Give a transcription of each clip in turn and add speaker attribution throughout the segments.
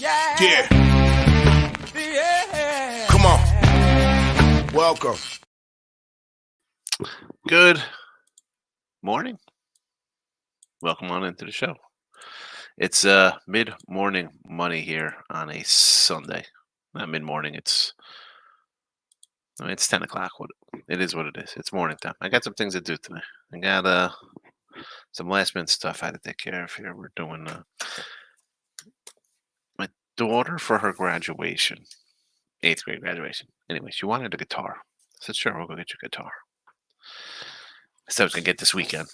Speaker 1: Yeah. Come on. Welcome.
Speaker 2: Good morning. Welcome on into the show. It's mid-morning money here on a Sunday. Not mid-morning. It's 10 o'clock. It is what it is. It's morning time. I got some things to do today. I got some last-minute stuff I had to take care of here. We're doing my daughter for her graduation, 8th grade graduation. Anyway, she wanted a guitar. I said, sure, we'll go get you a guitar. I said I was going to get this weekend.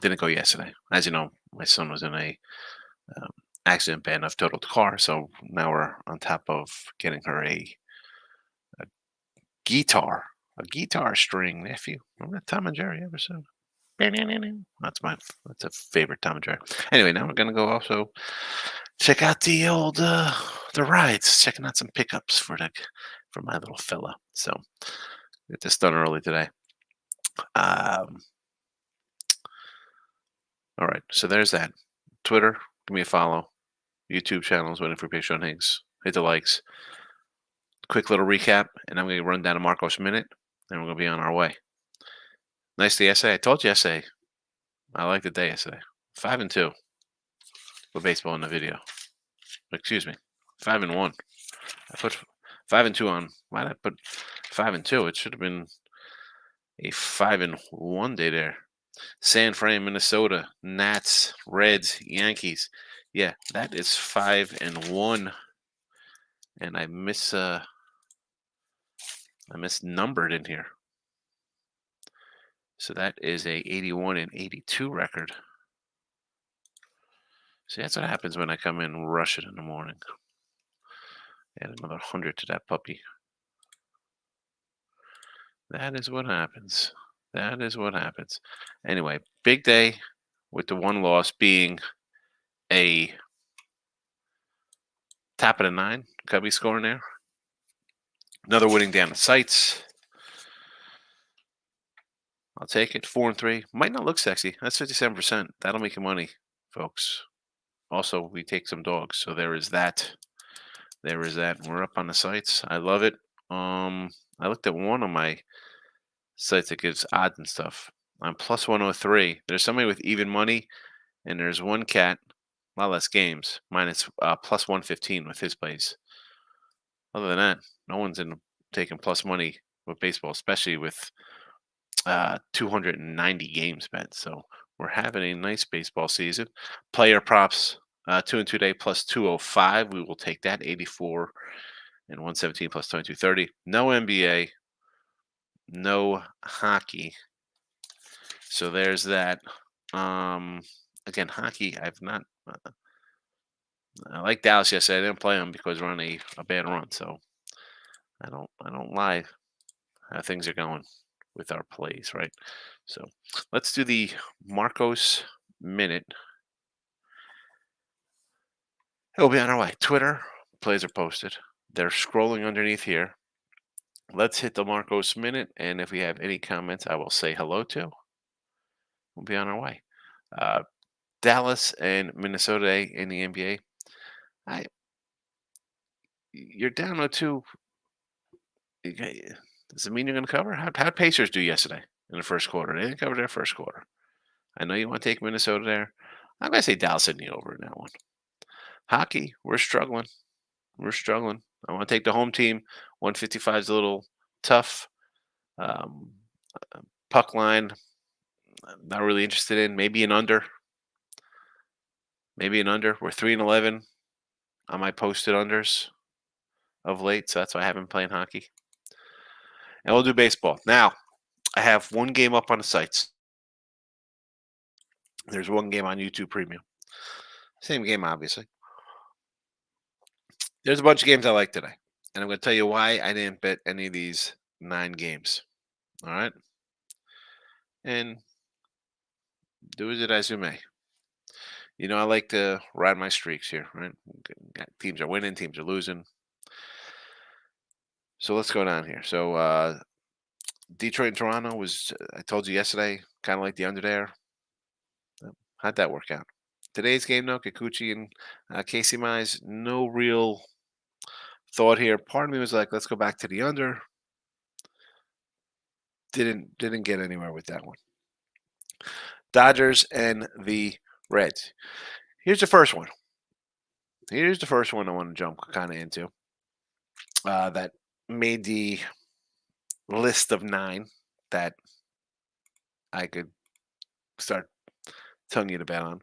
Speaker 2: Didn't go yesterday. As you know, my son was in a accident bad enough totaled the car, so now we're on top of getting her a guitar string nephew. Remember that Tom and Jerry episode? That's a favorite Tom and Jerry. Anyway, now we're gonna go also check out the old the rides, checking out some pickups for my little fella. So get this done early today. All right, so there's that. Twitter, give me a follow. YouTube channels, MLB Free Picks on Higgs. Hit the likes. Quick little recap, and I'm going to run down a Marcos minute, and we're going to be on our way. Nice day yesterday. I told you yesterday. I liked the day yesterday. 5-2 with baseball in the video. Excuse me, 5-1. I put 5-2 on. Why did I put 5-2? It should have been a 5-1 day there. San Fran, Minnesota, Nats, Reds, Yankees. Yeah, that is 5-1. And I misnumbered in here. So that is a 81-82 record. See, that's what happens when I come in rushing in the morning. Add another 100 to that puppy. That is what happens. That is what happens. Anyway, big day with the one loss being a top of the 9. Cubby scoring there. Another winning down the sights. I'll take it. 4-3. Might not look sexy. That's 57%. That'll make you money, folks. Also, we take some dogs. So there is that. There is that. We're up on the sites. I love it. I looked at one of my sites that gives odds and stuff. I'm plus 103. There's somebody with even money, and there's one cat, a lot less games. Mine is plus 115 with his plays. Other than that, no one's taking plus money with baseball, especially with 290 games bet. So we're having a nice baseball season. Player props, 2 and 2 day plus 205. We will take that. 84 and 117 plus 2230. No NBA, no hockey. So there's that. Again, hockey, I've not. I like Dallas yesterday. I didn't play them because we're on a bad run. So I don't lie how things are going with our plays, right? So let's do the Marcos minute. It'll be on our way. Twitter, plays are posted. They're scrolling underneath here. Let's hit the Marcos minute, and if we have any comments, I will say hello to. We'll be on our way. Dallas and Minnesota in the NBA. You're down 0-2. Does it mean you're going to cover? How'd Pacers do yesterday in the first quarter? They didn't cover their first quarter. I know you want to take Minnesota there. I'm going to say Dallas in the over in that one. Hockey, we're struggling. We're struggling. I want to take the home team. 155 is a little tough. Puck line, not really interested in. Maybe an under. We're 3-11 on my posted unders of late, so that's why I haven't been playing hockey. And we'll do baseball. Now, I have one game up on the sites. There's one game on YouTube Premium. Same game, obviously. There's a bunch of games I like today. And I'm going to tell you why I didn't bet any of these 9 games. All right? And do with it as you may. You know, I like to ride my streaks here, right? Teams are winning, teams are losing. So let's go down here. So Detroit and Toronto was, I told you yesterday, kind of like the under there. How'd that work out? Today's game, though, Kikuchi and Casey Mize, no real thought here. Part of me was like, let's go back to the under. Didn't get anywhere with that one. Dodgers and the Reds. Here's the first one. Here's the first one I want to jump kind of into. That made the list of 9 that I could start telling you to bet on.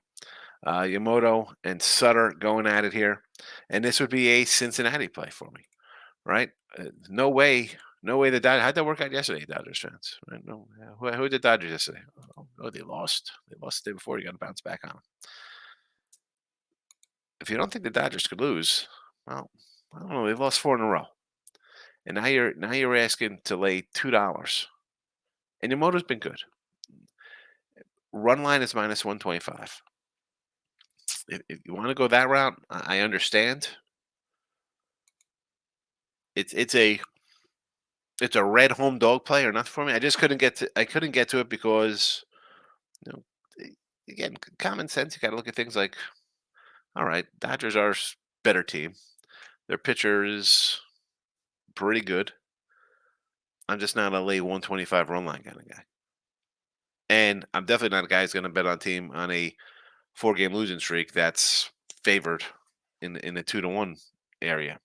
Speaker 2: Yamamoto and Sutter going at it here, and this would be a Cincinnati play for me, right? No way the Dodgers. How'd that work out yesterday, Dodgers fans? Right? No, who did the Dodgers yesterday? Oh, they lost. They lost the day before. You got to bounce back on them. If you don't think the Dodgers could lose, well, I don't know. They've lost 4 in a row, and now you're asking to lay $2. And Yamamoto's been good. Run line is minus 125. If you want to go that route, I understand. It's a red home dog play or nothing for me. I just couldn't get to it because again, common sense. You got to look at things like, all right, Dodgers are better team. Their pitcher is pretty good. I'm just not a lay 125 run line kind of guy, and I'm definitely not a guy who's going to bet on team on a 4-game losing streak that's favored in the 2-1 area.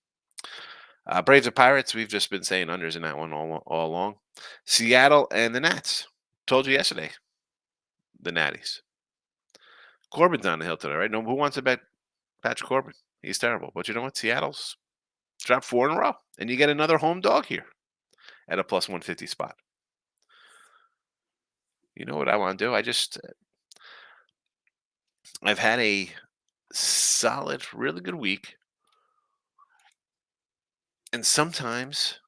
Speaker 2: Braves and Pirates, we've just been saying unders in that one all along. Seattle and the Nats. Told you yesterday, the Natties. Corbin's on the hill today, right? No, who wants to bet Patrick Corbin? He's terrible. But you know what? Seattle's dropped 4 in a row, and you get another home dog here at a plus 150 spot. You know what I want to do? I've had a solid, really good week, and sometimes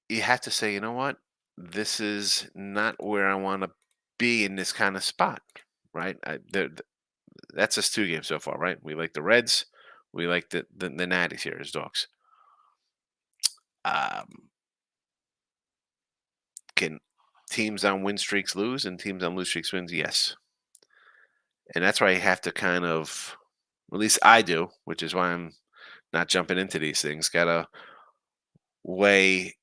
Speaker 2: you have to say, you know what? This is not where I want to be in this kind of spot, right? That's just 2 games so far, right? We like the Reds, we like the Natties here as dogs. Can teams on win streaks lose and teams on lose streaks wins? Yes, and that's why I have to kind of, at least I do, which is why I'm not jumping into these things. Gotta weigh.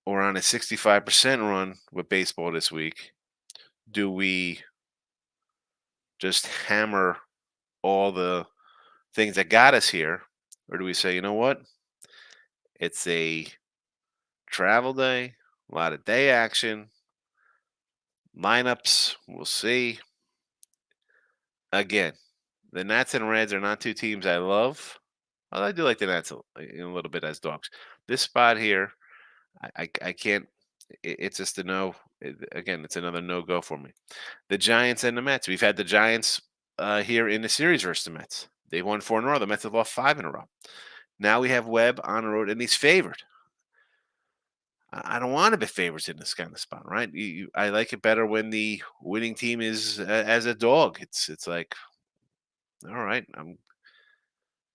Speaker 2: We're on a 65% run with baseball this week. Do we just hammer all the things that got us here, or do we say, you know what? It's a travel day, a lot of day action, lineups. We'll see. Again, the Nats and Reds are not 2 teams I love. Well, I do like the Nats a little bit as dogs. This spot here, I can't. It's just a no. Again, it's another no go for me. The Giants and the Mets. We've had the Giants here in the series versus the Mets. They won 4 in a row. The Mets have lost 5 in a row. Now we have Webb on the road, and he's favored. I don't want to be favorites in this kind of spot, right? I like it better when the winning team is as a dog. It's like, all right,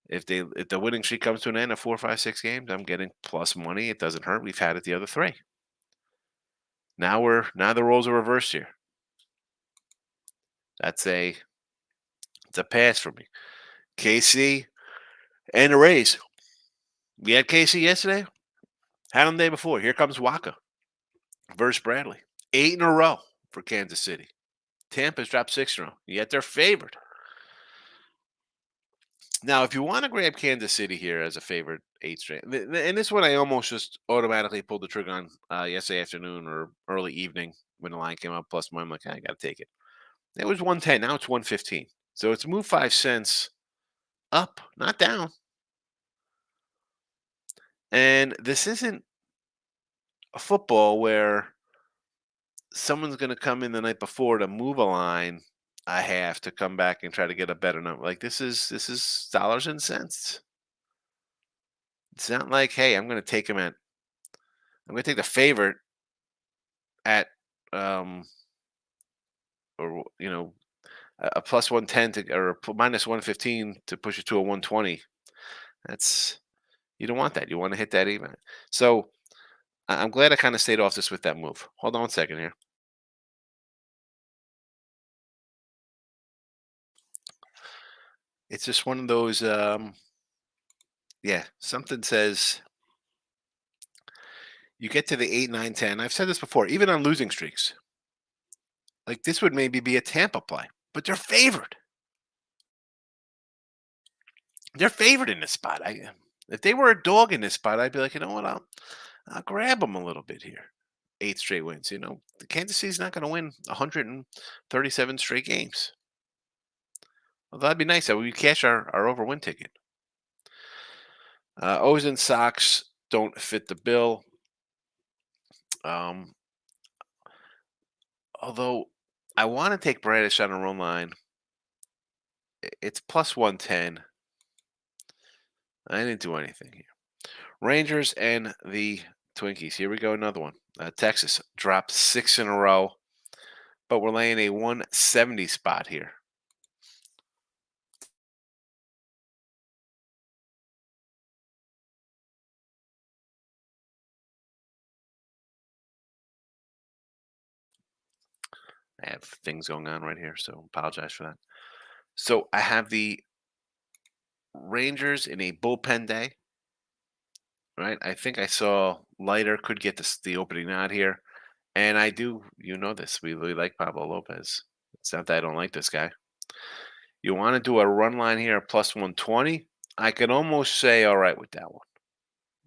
Speaker 2: if the winning streak comes to an end of 4, 5, 6 games, I'm getting plus money. It doesn't hurt. We've had it the other 3. Now the roles are reversed here. It's a pass for me. KC and the Rays. We had KC yesterday. Had them the day before. Here comes Waka versus Bradley. 8 in a row for Kansas City. Tampa's dropped 6 in a row. Yet they're favored. Now, if you want to grab Kansas City here as a favorite 8 straight, and this one I almost just automatically pulled the trigger on yesterday afternoon or early evening when the line came up plus one. I'm like, I got to take it. It was 110. Now it's 115. So it's moved 5 cents up, not down. And this isn't a football where someone's going to come in the night before to move a line a half to come back and try to get a better number. Like this is dollars and cents. It's not like, hey, I'm going to take the favorite at or a plus 110 or a minus 115 to push it to a 120. You don't want that. You want to hit that even. So I'm glad I kind of stayed off this with that move. Hold on 1 second here. It's just one of those. Yeah, something says you get to the 8, 9, 10. I've said this before, even on losing streaks. Like this would maybe be a Tampa play, but they're favored. They're favored in this spot. If they were a dog in this spot, I'd be like, you know what, I'll grab them a little bit here. 8 straight wins. The Kansas City's not going to win 137 straight games. Well, that'd be nice. That we cash our over win ticket. O's and Sox don't fit the bill. Um, although I want to take Bradish on a run line. It's plus 110. I didn't do anything here. Rangers and the Twinkies. Here we go, another one. Texas dropped 6 in a row, but we're laying a 170 spot here. I have things going on right here, so apologize for that. So I have the Rangers in a bullpen day, right? I think I saw Leiter could get the opening nod here. And I do, this. We really like Pablo Lopez. It's not that I don't like this guy. You want to do a run line here at plus 120? I could almost say, all right with that one.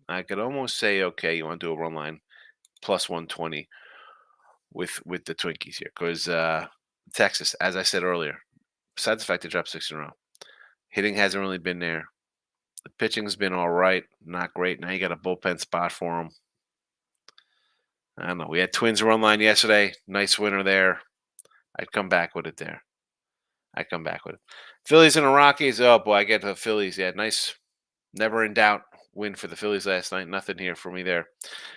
Speaker 2: I could almost say, okay, you want to do a run line plus 120 with the Twinkies here. Because Texas, as I said earlier, besides the fact they dropped 6 in a row, hitting hasn't really been there. The pitching's been all right, not great. Now you got a bullpen spot for them. I don't know. We had Twins run line yesterday. Nice winner there. I'd come back with it there. I come back with it. Phillies and the Rockies. Oh boy, I get the Phillies. Yeah, nice, never in doubt win for the Phillies last night. Nothing here for me there.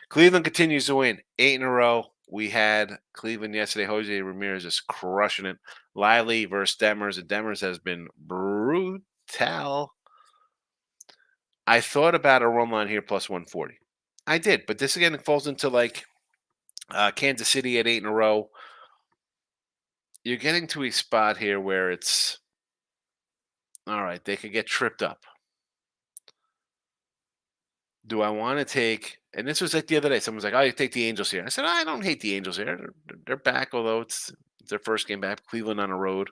Speaker 2: Cleveland continues to win 8 in a row. We had Cleveland yesterday. Jose Ramirez is crushing it. Lively versus Demers, and Demers has been brutal. I thought about a run line here plus 140. I did, but this again falls into like Kansas City at 8 in a row. You're getting to a spot here where it's all right. They could get tripped up. Do I want to take? And this was like the other day. Someone's like, "Oh, you take the Angels here." I said, "I don't hate the Angels here. They're back, although it's their first game back. Cleveland on the road.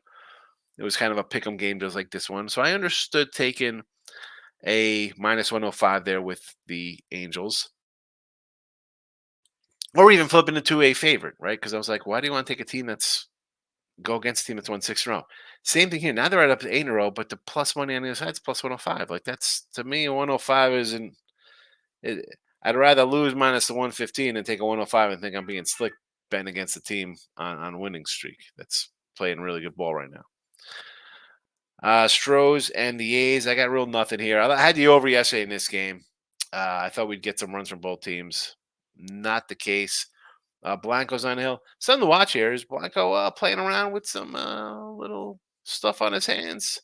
Speaker 2: It was kind of a pick'em game, just like this one. So I understood taking a minus 105 there with the Angels, or even flipping it to a favorite, right? Because I was like, why do you want to take a team that's go against a team that's won 6 in a row? Same thing here. Now they're right up to 8 in a row, but the plus money on the other side is plus 105. Like that's to me, 105 isn't. I'd rather lose minus the 115 than take a 105 and think I'm being slick betting against the team on winning streak that's playing really good ball right now. Stros and the A's. I got real nothing here. I had the over yesterday in this game. I thought we'd get some runs from both teams. Not the case. Blanco's on the hill. Something to watch here is Blanco playing around with some little stuff on his hands.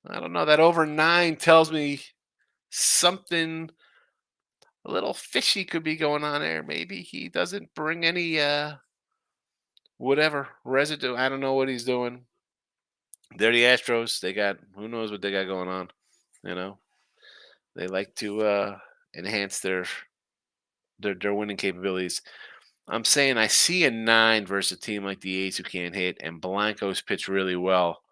Speaker 2: I don't know. That over 9 tells me something a little fishy could be going on there. Maybe he doesn't bring any whatever residue. I don't know what he's doing. They're the Astros. They got who knows what they got going on. They like to enhance their winning capabilities. I'm saying I see a 9 versus a team like the A's who can't hit, and Blanco's pitch really well.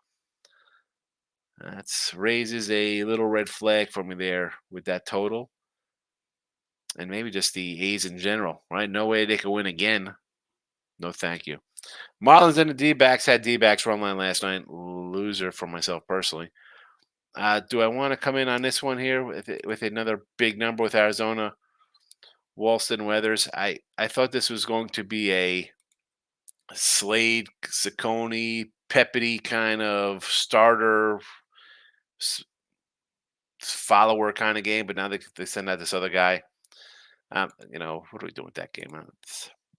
Speaker 2: That raises a little red flag for me there with that total. And maybe just the A's in general, right? No way they could win again. No, thank you. Marlins and the D-backs had D-backs run line last night. Loser for myself personally. Do I want to come in on this one here with another big number with Arizona? Walston Weathers. I thought this was going to be a Slade, Ciccone, Peppity kind of starter follower kind of game, but now they send out this other guy. What are we doing with that game?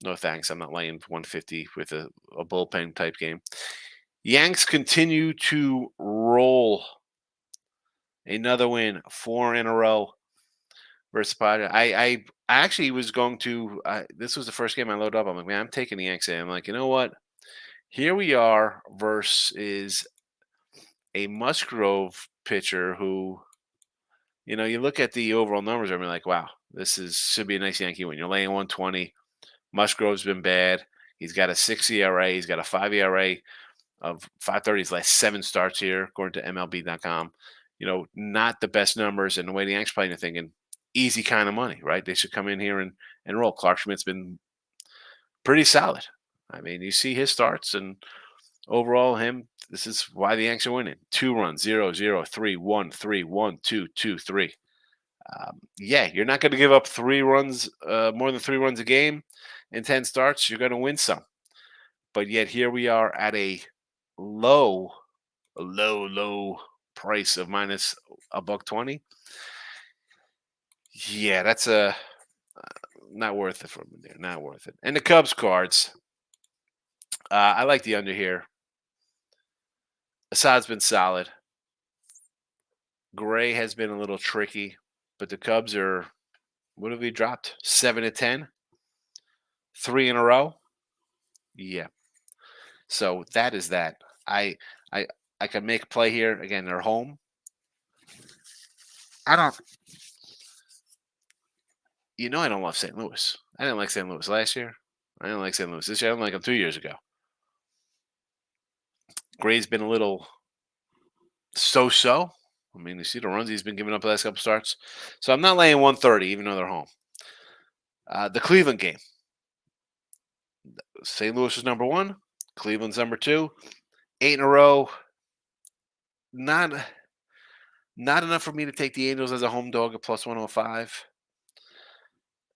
Speaker 2: No thanks. I'm not laying 150 with a bullpen type game. Yanks continue to roll. Another win, 4 in a row versus Padres. I actually was going to. This was the first game I loaded up. I'm like, man, I'm taking the Yanks. I'm like, you know what? Here we are versus a Musgrove pitcher who, you look at the overall numbers and be like, wow, should be a nice Yankee win. You're laying 120. Musgrove's been bad. He's got a 6 ERA. He's got a 5 ERA of 5.30 his last 7 starts here, according to MLB.com. Not the best numbers, and the way the Yanks playing, you're thinking easy kind of money, right? They should come in here and roll. Clark Schmidt's been pretty solid. I mean, you see his starts, and overall, this is why the Yanks are winning. 2 runs, 0, 0, 3, 1, 3, 1, 2, 2, 3. Yeah, you're not going to give up 3 runs, more than 3 runs a game in 10 starts. You're going to win some. But yet here we are at a low price of minus $1.20. Yeah, that's not worth it from there. Not worth it. And the Cubs cards, I like the under here. Assad's been solid. Gray has been a little tricky, but the Cubs are, what have we dropped? 7-10, 3 in a row. Yeah. So that is that. I can make a play here. Again, they're home. I don't love St. Louis. I didn't like St. Louis last year. I didn't like St. Louis this year. I didn't like them 2 years ago. Gray's been a little so-so. I mean, you see the runs he's been giving up the last couple starts. So I'm not laying 130, even though they're home. The Cleveland game. St. Louis is number 1. Cleveland's number 2. 8 in a row. Not enough for me to take the Angels as a home dog at plus 105.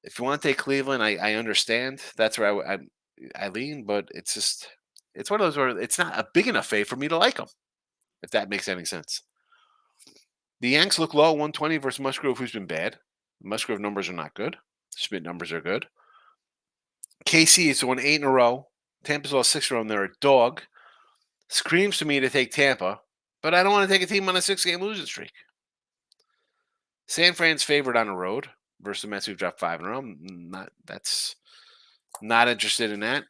Speaker 2: If you want to take Cleveland, I understand. That's where I lean, but it's one of those where it's not a big enough fave for me to like them, if that makes any sense. The Yanks look low, 120 versus Musgrove, who's been bad. Musgrove numbers are not good. Schmidt numbers are good. KC has won 8 in a row. Tampa's lost 6 in a row, and they're a dog. Screams to me to take Tampa, but I don't want to take a team on a 6-game losing streak. San Fran's favored on the road versus the Mets, who've dropped 5 in a row. That's not interested in that.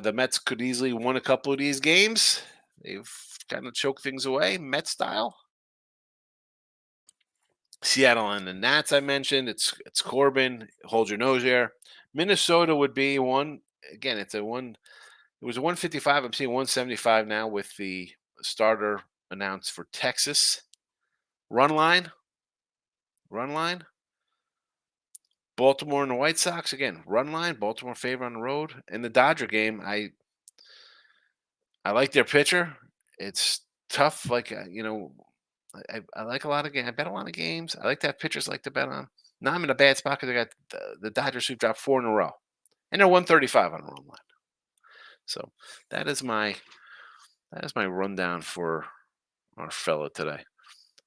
Speaker 2: The Mets could easily win a couple of these games. They've kind of choked things away, Met style. Seattle and the Nats, I mentioned. It's Corbin. Hold your nose there. Minnesota would be one. Again, it was a 155. I'm seeing 175 now with the starter announced for Texas. Run line. Baltimore and the White Sox, again, run line. Baltimore favor on the road. In the Dodger game, I like their pitcher. It's tough. Like, I like a lot of games. I bet a lot of games. I like to have pitchers like to bet on. Now I'm in a bad spot because I got the Dodgers who've dropped 4 in a row. And they're 135 on the run line. So that is my rundown for our fella today.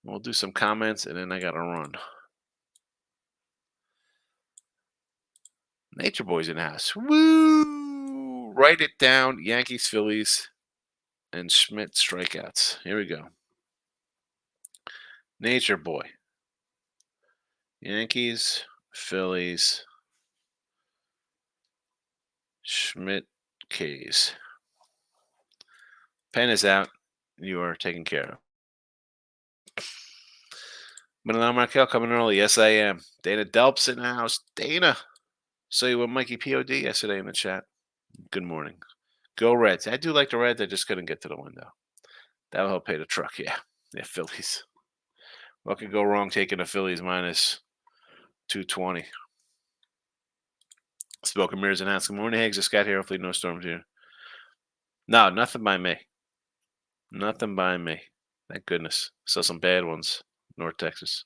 Speaker 2: We'll do some comments, and then I got to run. Nature Boy's in the house. Woo! Write it down. Yankees, Phillies, and Schmidt strikeouts. Here we go. Nature Boy. Yankees, Phillies, Schmidt, K's. Pen is out. You are taken care of. Manila Markel coming early. Yes, I am. Dana Delps in the house. Dana. Saw you with Mikey POD yesterday in the chat. Good morning. Go Reds. I do like the Reds. I just couldn't get to the window. That'll help pay the truck. Yeah, Phillies. What could go wrong taking the Phillies minus 220? Spoken Mirrors and House. Good morning, Higgs. Just got here. Hopefully no storms here. No, nothing by me. Nothing by me. Thank goodness. Saw some bad ones. North Texas.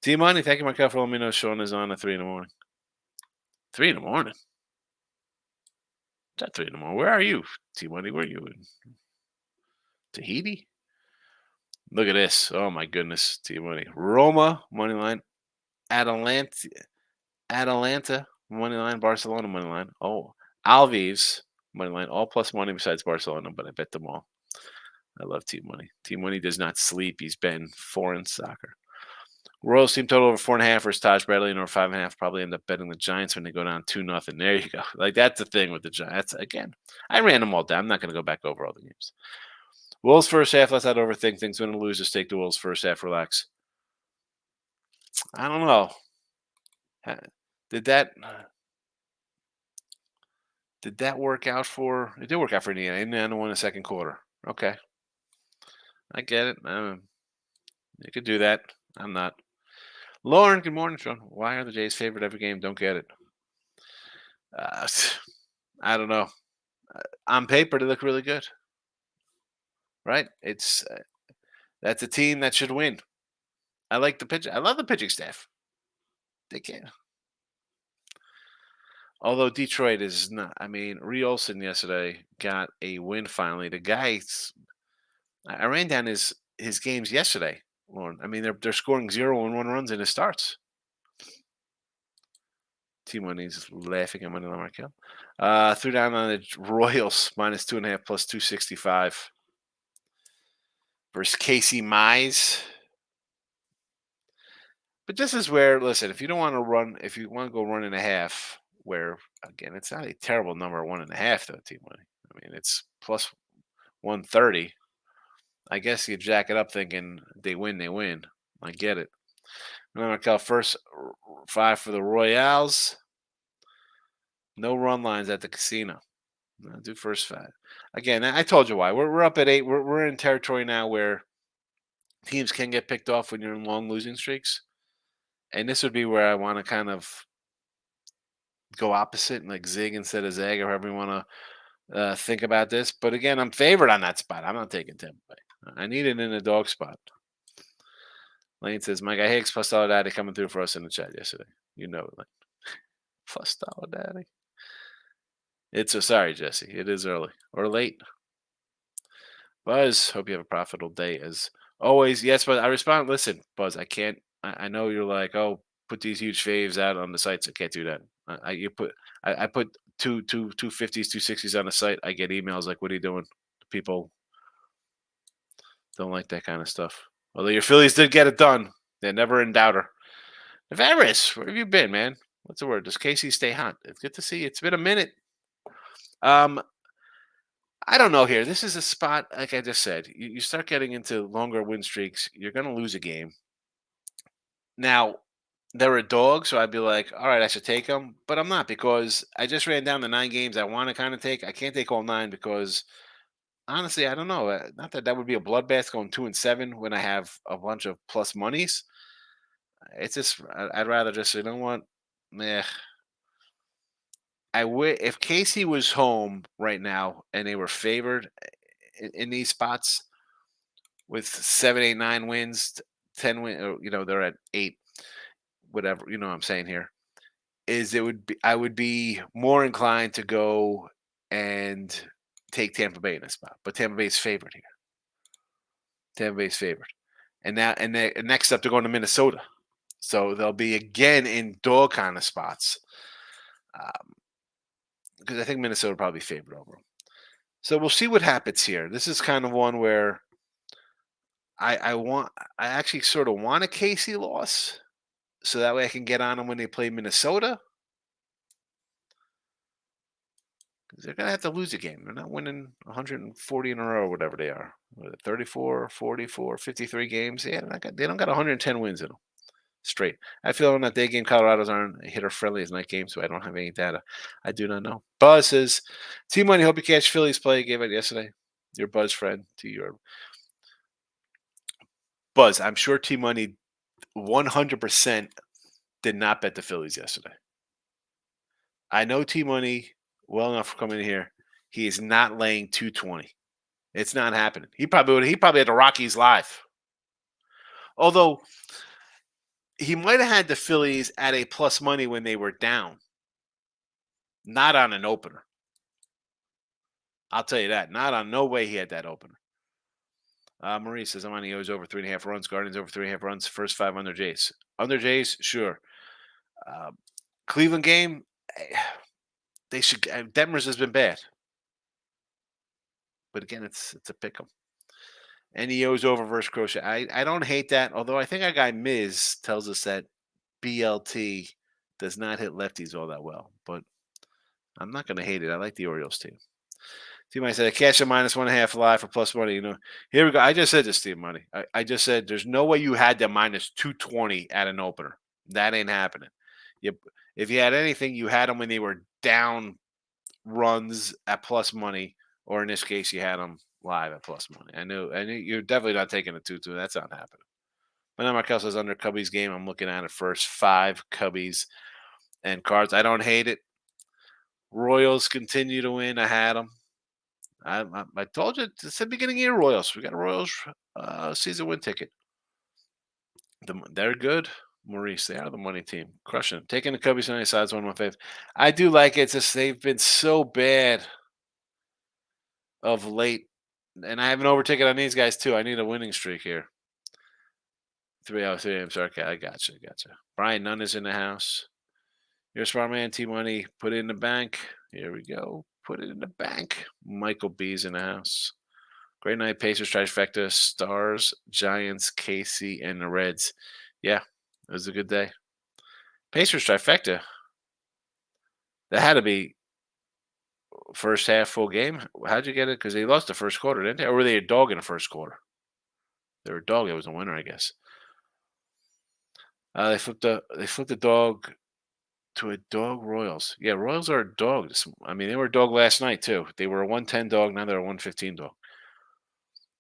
Speaker 2: T-Money, thank you, Michael, for letting me know Sean is on at 3 in the morning. 3 in the morning? Is that 3 in the morning? Where are you, T-Money? Where are you? In Tahiti? Look at this. Oh, my goodness, T-Money. Roma, money line. Atalanta, money line. Barcelona, money line. Oh, Alves, money line. All plus money besides Barcelona, but I bet them all. I love T-Money. T-Money does not sleep. He's been foreign soccer. Royals team total over 4.5 versus Taj Bradley, and over 5.5. Probably end up betting the Giants when they go down 2-0. There you go. Like, that's the thing with the Giants. Again, I ran them all down. I'm not going to go back over all the games. Wolves first half. Let's not overthink things. Win and lose. Just take the Wolves first half. Relax. I don't know. Ha- Did that did that work out for? It did work out for Indiana. Indiana won the second quarter. Okay, I get it. You could do that. I'm not. Lauren, good morning, Sean. Why are the Jays favored every game? Don't get it. Uh, I don't know. On paper, they look really good, right? It's That's a team that should win. I like the pitch. I love the pitching staff. They can. Although Detroit is not. I mean, Olsen yesterday got a win finally. The guys. I ran down his games yesterday, Lauren. I mean, they're scoring 0-1 runs in his starts. Team Money's laughing at my number kill. Threw down on the Royals -2.5 plus 265 versus Casey Mize. But this is where, listen, if you don't want to run, if you want to go 1.5, where again, it's not a terrible number, 1.5 though, Team Money. I mean, it's plus 130. I guess you jack it up thinking they win, they win. I get it. Number first 5 for the Royals. No run lines at the casino. I'll do first 5. Again, I told you why. We're up at 8. We're in territory now where teams can get picked off when you're in long losing streaks. And this would be where I want to kind of go opposite and like zig instead of zag, or however you want to think about this. But again, I'm favored on that spot. I'm not taking Tampa Bay. I need it in a dog spot. Lane says, my guy Higgs plus Dollar Daddy coming through for us in the chat yesterday. You know, like plus Dollar Daddy. It's a sorry, Jesse. It is early or late. Buzz, hope you have a profitable day as always. Yes, but I respond. Listen, Buzz, I can't. I know you're like, oh, put these huge faves out on the sites. I can't do that. I put two 250s, 260s on the site. I get emails like, what are you doing? People don't like that kind of stuff. Although your Phillies did get it done. They're never in doubter. Varys, where have you been, man? What's the word? Does Casey stay hot? It's good to see you. It's been a minute. I don't know here. This is a spot, like I just said, you start getting into longer win streaks, you're going to lose a game. Now, they're a dog, so I'd be like, all right, I should take them. But I'm not, because I just ran down the 9 games I want to kind of take. I can't take all 9 because, honestly, I don't know. Not that would be a bloodbath going 2-7 when I have a bunch of plus monies. It's just, I'd rather just, you know what? Meh. If Casey was home right now and they were favored in these spots with 7, 8, 9 wins, 10 win, or, they're at 8, whatever. You know what I'm saying here is I would be more inclined to go and take Tampa Bay in this spot, but Tampa Bay's favored here. Tampa Bay's favored, and next up they're going to Minnesota, so they'll be again in dog kind of spots. Because I think Minnesota probably favored over them. So we'll see what happens here. This is kind of one where I actually sort of want a Casey loss, so that way I can get on them when they play Minnesota. Because they're gonna have to lose a game. They're not winning 140 in a row, or whatever they are. 34, 44, 53 games. Yeah, they don't got 110 wins in them straight. I feel on that day game, Colorado's aren't hitter friendly as night game, so I don't have any data. I do not know. Buzz says, Team Money, hope you catch Phillies play. Gave it yesterday. Your Buzz friend to your Buzz. I'm sure Team Money 100% did not bet the Phillies yesterday. I know Team Money well enough for coming in here. He is not laying 220. It's not happening. He probably had the Rockies live. Although he might have had the Phillies at a plus money when they were down. Not on an opener. I'll tell you that. No way he had that opener. Marie says, I'm on the O's over 3.5 runs. Guardians over 3.5 runs. First 5 under Jays. Under Jays, sure. Cleveland game, they should. Detmers has been bad. But again, it's a pick 'em. And the O's over versus Crochet. I don't hate that. Although I think our guy Miz tells us that BLT does not hit lefties all that well. But I'm not going to hate it. I like the Orioles team. T-Money said, cash a -1.5 live for plus money. Here we go. I just said this, Steve Money. I just said there's no way you had them -220 at an opener. That ain't happening. If you had anything, you had them when they were down runs at plus money, or in this case, you had them live at plus money. I knew you're definitely not taking a 2-2. That's not happening. But now Markel says under Cubbies game, I'm looking at it first. 5 Cubbies and Cards. I don't hate it. Royals continue to win. I had them. I told you it's the beginning of the year, Royals. We got a Royals season win ticket. They're good, Maurice. They are the money team. Crushing them. Taking the Cubbies on any sides, one of my favorites. I do like it. It's just they've been so bad of late. And I have an overticket on these guys, too. I need a winning streak here. 3 out of 3. I'm sorry. Okay, I gotcha. Brian Nunn is in the house. You're a smart man, T-Money. Put it in the bank. Here we go. Put it in the bank. Michael B's in the house. Great night, Pacers, trifecta, Stars, Giants, Casey, and the Reds. Yeah, it was a good day. Pacers trifecta. That had to be first half full game. How'd you get it? Because they lost the first quarter, didn't they? Or were they a dog in the first quarter? They were a dog. It was a winner, I guess. They flipped the dog to a dog Royals. Yeah, Royals are dogs. I mean, they were a dog last night, too. They were a 110 dog. Now they're a 115 dog.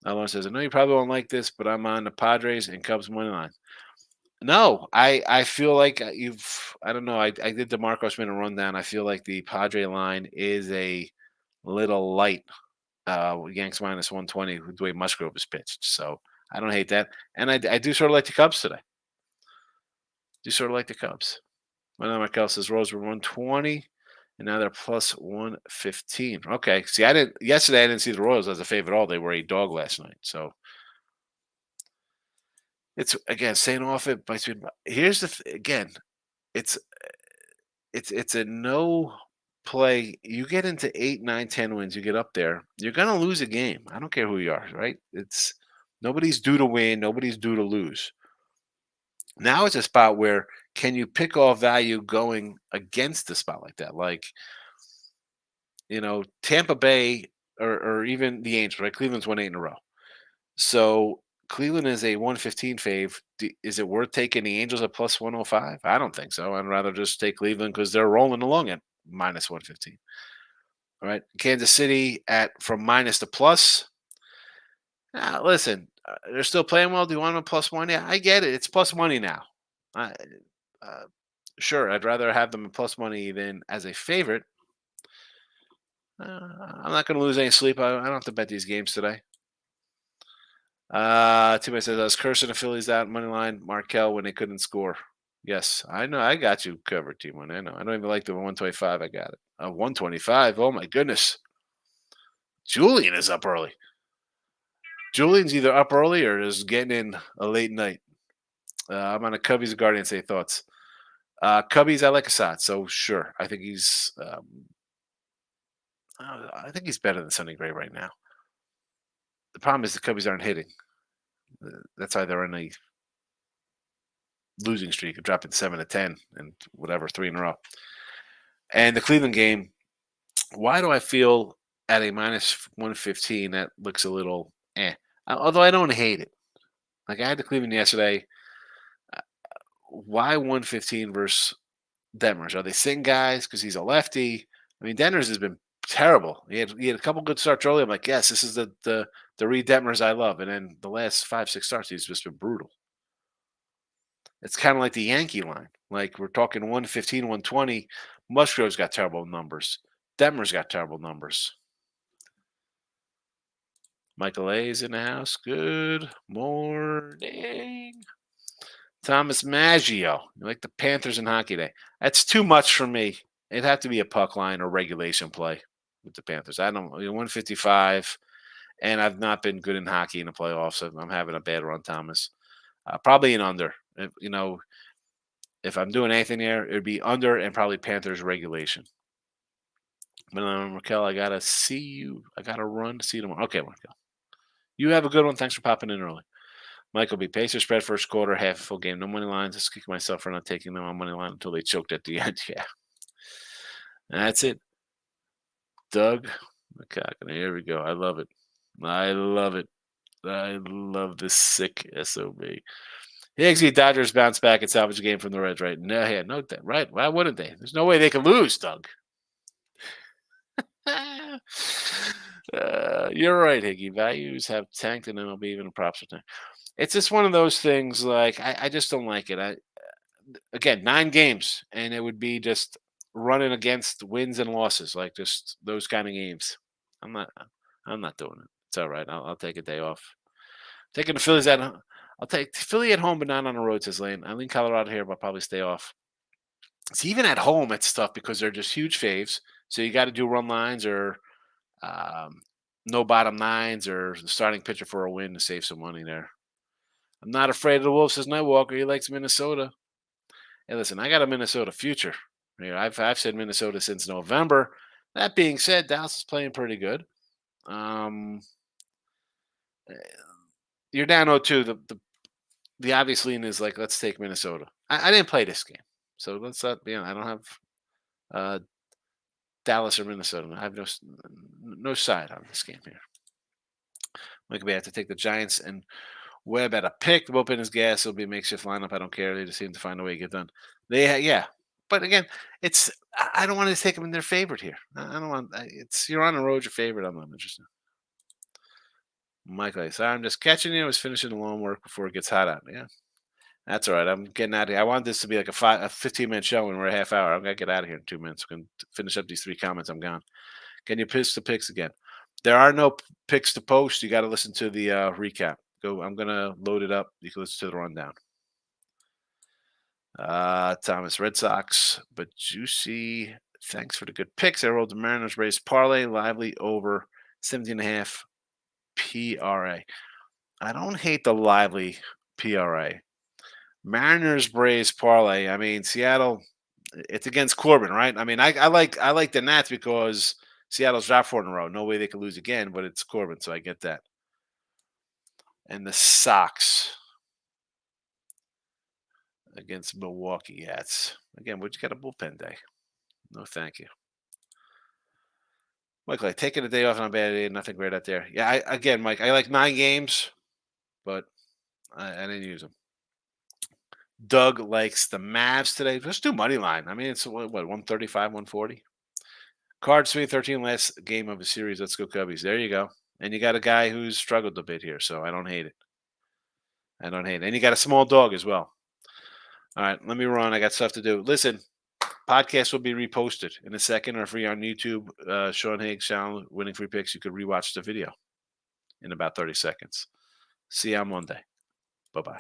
Speaker 2: Alon says, I know you probably won't like this, but I'm on the Padres and Cubs money line. No, I feel like I don't know. I did the Marcos minute rundown. I feel like the Padre line is a little light. Yanks -120 with the way Musgrove is pitched. So I don't hate that. And I do sort of like the Cubs today. Markel says Rose were 120. And now they're plus 115. Okay. See, yesterday I didn't see the Royals as a favorite at all. They were a dog last night. So it's again staying off it. Here's the it's a no play. You get into 8, 9, 10 wins, you get up there, you're gonna lose a game. I don't care who you are, right? It's nobody's due to win, nobody's due to lose. Now it's a spot where can you pick off value going against the spot like that? Like, Tampa Bay or even the Angels, right? Cleveland's won 8 in a row. So Cleveland is a 115 fave. Is it worth taking the Angels at plus 105? I don't think so. I'd rather just take Cleveland because they're rolling along at minus 115. All right. Kansas City from minus to plus. Listen, they're still playing well. Do you want them at plus money? I get it. It's plus money now. Sure, I'd rather have them at plus money than as a favorite. I'm not going to lose any sleep. I don't have to bet these games today. Timmy says, I was cursing the Phillies out money line Markel when they couldn't score. Yes, I know. I got you covered, T1. I know. I don't even like the 125. I got it. 125. Oh, my goodness. Julian is up early. Julian's either up early or is getting in a late night. I'm on a Cubbies Guardians. Say thoughts. Cubbies, I like Assad, so sure. I think he's better than Sonny Gray right now. The problem is the Cubbies aren't hitting. That's why they're in a losing streak of dropping 7 to 10 and whatever, 3 in a row. And the Cleveland game, why do I feel at a minus 115 that looks a little although I don't hate it. Like I had the Cleveland yesterday. Why 115 versus Detmers? Are they sitting guys because he's a lefty? I mean, Detmers has been terrible. He had a couple good starts early. I'm like, yes, this is the Reed Detmers I love. And then the last 5, 6 starts, he's just been brutal. It's kind of like the Yankee line. Like we're talking 115, 120. Musgrove's got terrible numbers. Detmer's got terrible numbers. Michael A is in the house. Good morning. Thomas Maggio. You like the Panthers in hockey day. That's too much for me. It'd have to be a puck line or regulation play with the Panthers. I don't 155, and I've not been good in hockey in the playoffs. So I'm having a bad run, Thomas. Probably an under. If I'm doing anything there, it would be under and probably Panthers regulation. But Raquel, I got to see you. I got to run to see you tomorrow. Okay, Raquel. You have a good one. Thanks for popping in early. Michael B. Pacers spread first quarter, half a full game. No money lines. Just kick myself for not taking them on money line until they choked at the end. Yeah. And that's it. Doug, McCockney. Here we go. I love it. I love it. I love this sick SOB. Higgs Dodgers bounce back and salvage a game from the Reds, right? No, yeah, no, right. Why wouldn't they? There's no way they could lose, Doug. You're right, Higgy. Values have tanked and MLB even the props are tanked. It's just one of those things. Like I just don't like it. Again 9 games, and it would be just running against wins and losses, like just those kind of games. I'm not. I'm not doing it. It's all right. I'll take a day off. Taking the Phillies at. I'll take Philly at home, but not on the road. Says Lane. I lean Colorado here, but I'll probably stay off. See, even at home, it's tough because they're just huge faves. So you got to do run lines or um, no bottom nines or the starting pitcher for a win to save some money there. I'm not afraid of the Wolves, says Nightwalker. He likes Minnesota. Hey, listen, I got a Minnesota future. I've said Minnesota since November. That being said, Dallas is playing pretty good. Um, eh, you're down 0-2. The obvious lean is like, let's take Minnesota. I didn't play this game, so let's not. I don't have uh, Dallas or Minnesota. I have no side on this game here. Like we have to take the Giants and Webb at a pick. The bullpen is gas. It'll be a makeshift lineup. I don't care. They just seem to find a way to get done. Yeah. But again, I don't want to take them in their favorite here. I don't want. It's you're on the road. Your favorite. I'm not interested. Michael, sorry, I'm just catching you. I was finishing the lawn work before it gets hot out. Yeah, that's all right. I'm getting out of here. I want this to be like a 15-minute show, and we're a half hour. I'm gonna get out of here in 2 minutes. We're gonna finish up these 3 comments. I'm gone. Can you piss the picks again? There are no picks to post. You got to listen to the recap. Go. I'm gonna load it up. You can listen to the rundown. Thomas, Red Sox, but juicy. Thanks for the good picks. I rolled the Mariners race parlay, lively over 17.5 PRA. I don't hate the lively PRA. Mariners Braves parlay. I mean, Seattle. It's against Corbin, right? I mean, I like the Nats because Seattle's dropped 4 in a row. No way they could lose again, but it's Corbin, so I get that. And the Sox against Milwaukee. Yes. Again, we just got a bullpen day. No, thank you. Michael, taking a day off on a bad day, nothing great out there. Yeah, Mike, I like 9 games, but I didn't use them. Doug likes the Mavs today. Let's do money line. I mean, it's what 135, 140. Cards 3-13 last game of the series. Let's go Cubbies. There you go. And you got a guy who's struggled a bit here, so I don't hate it. And you got a small dog as well. All right, let me run. I got stuff to do. Listen, podcast will be reposted in a second, or if you're on YouTube, Sean Higgs channel, Winning Free Picks, you could rewatch the video in about 30 seconds. See you on Monday. Bye-bye.